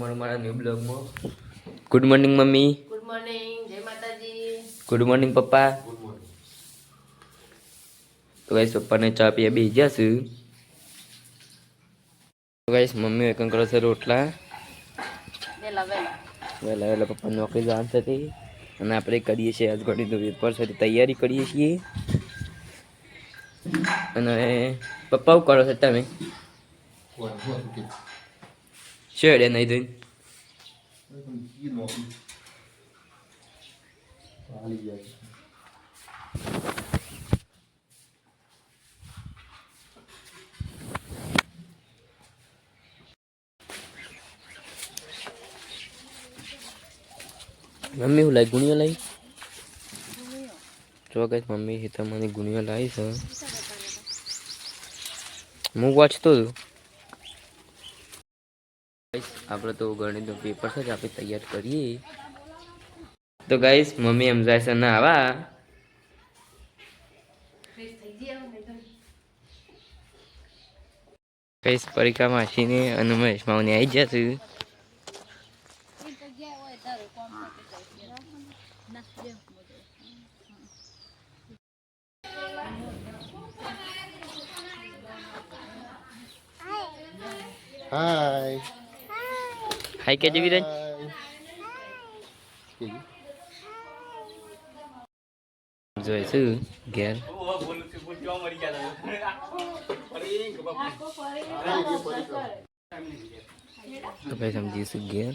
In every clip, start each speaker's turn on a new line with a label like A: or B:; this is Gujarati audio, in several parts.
A: મારા ન્યુ બ્લોગમાં good morning mummy.
B: Good morning, જય માતાજી.
A: ગુડ મોર્નિંગ પપ્પા. Good morning. તો ગાઈસ પપ્પાને ચા પીવા બેસી ગયા છું. તો ગાઈસ મમ્મી એકમ કરે છે રોટલા. વેલા પપ્પા નોકરી જવાનું થતી અને આપણે કરીએ છીએ આજ ઘડીનો પેપર છે તૈયારી કરીએ છીએ. અને પપ્પા શું કરો છો તમે? શેડે નહીં ધોઈને મમ્મી હું લાવી ગુણિયા લાવી ચોક્કસ મમ્મી તમારી ગુણિયા લાવી છે. હું વાંચતો હતો. આપણે તો ગણિતનું પેપર છે જ આપણે તૈયાર કરીએ. તો ગાઈસ મમ્મી એમ જાય છે ના આવા ગાઈસ પરીક્ષા માસીને અને મહેશ માવને આવી ગયા છે.
C: હાય
A: હાય કે વિરાજ જોઈશું ઘેર તો ભાઈ સમજીશું ઘેર.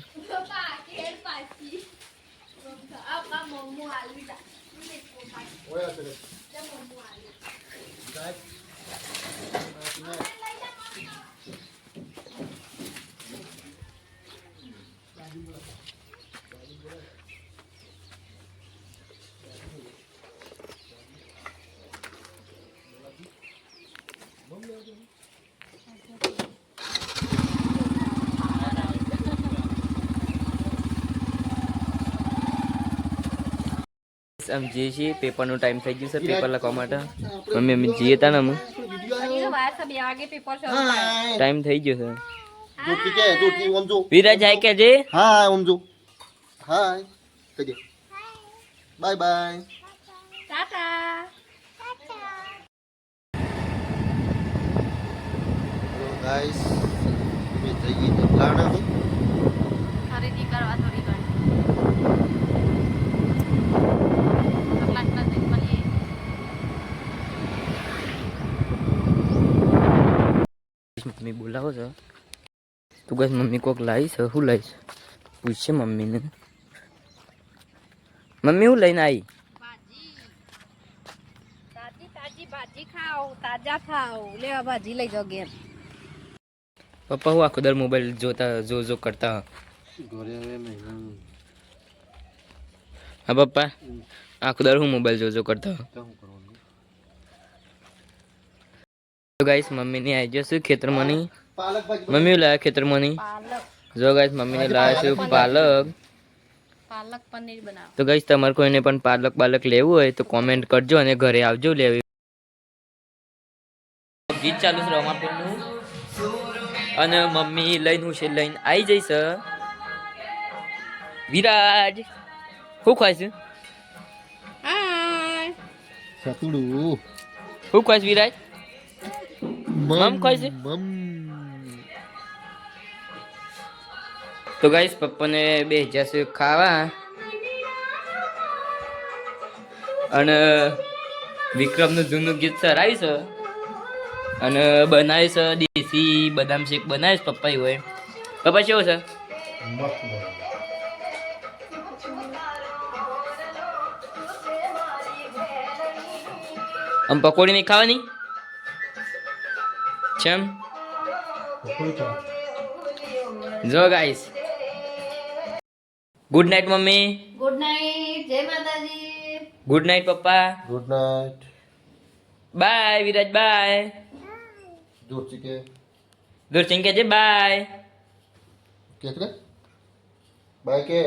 A: આમ જઈએ છીએ પેપરનો ટાઈમ થઈ ગયો છે પેપર લખવા માટે. મમ્મી અમે જઈએ તા ને અમે ટાઈમ થઈ ગયો છે. વિરાજ હાય કે જે
C: હાય ઓમજો હાય કજે bye bye
B: tata.
C: Hello guys અમે જઈએ જબલાણા
B: ખરીદી કરવા થોડી ઘણી
A: મમ્મી બોલાવો છો તું ગઈ મમ્મી કોક લાવીશ શું લાવીશ પૂછશે મમ્મીને. મમ્મી હું લઈને આવી
B: તાજી ભાજી ખાઓ, તાજા ખાઓ. લેવા ભાજી લઈ જાઓ ઘેર.
A: પપ્પા હું આખો દર મોબાઈલ જોતા જો કરતા. હા પપ્પા આખો દર હું મોબાઈલ જો કરતા. તો ગાઈસ મમ્મી ને આવી જશું ખેતરમાંની. મમ્મી લાયા ખેતરમાંની. જો ગાઈસ મમ્મી ને લાયા છે પાલક
B: પનીર બનાવો.
A: તો ગાઈસ તમારે કોઈને પણ પાલક લેવું હોય તો કોમેન્ટ કરજો અને ઘરે આવજો લેવી. ગીત ચાલુ છે રમાપીરનું અને મમ્મી લઈને હું છે લઈને આવી જઈશ. વિરાજ શું ખાઈશ?
B: હાય
C: સતુડું
A: શું ખાઈશ વિરાજ? મમ ખાઈશ. તો ગાઈસ પપ્પાને બે જશે ખાવા અને વિક્રમનું જૂનું ગીત સરાવીશ અને બનાવીશ દેશી બદામ શેક બનાવીશ પપ્પા હોય. પપ્પા કેવો છે? આમ પકોડી નહીં ખાવાની કેમ? જો guys good night mummy.
B: Good night, જય માતાજી.
A: Good night papa.
C: Good night
A: bye Viraj bye. દૂર ચિંકે છે બાય
C: કે બાય કે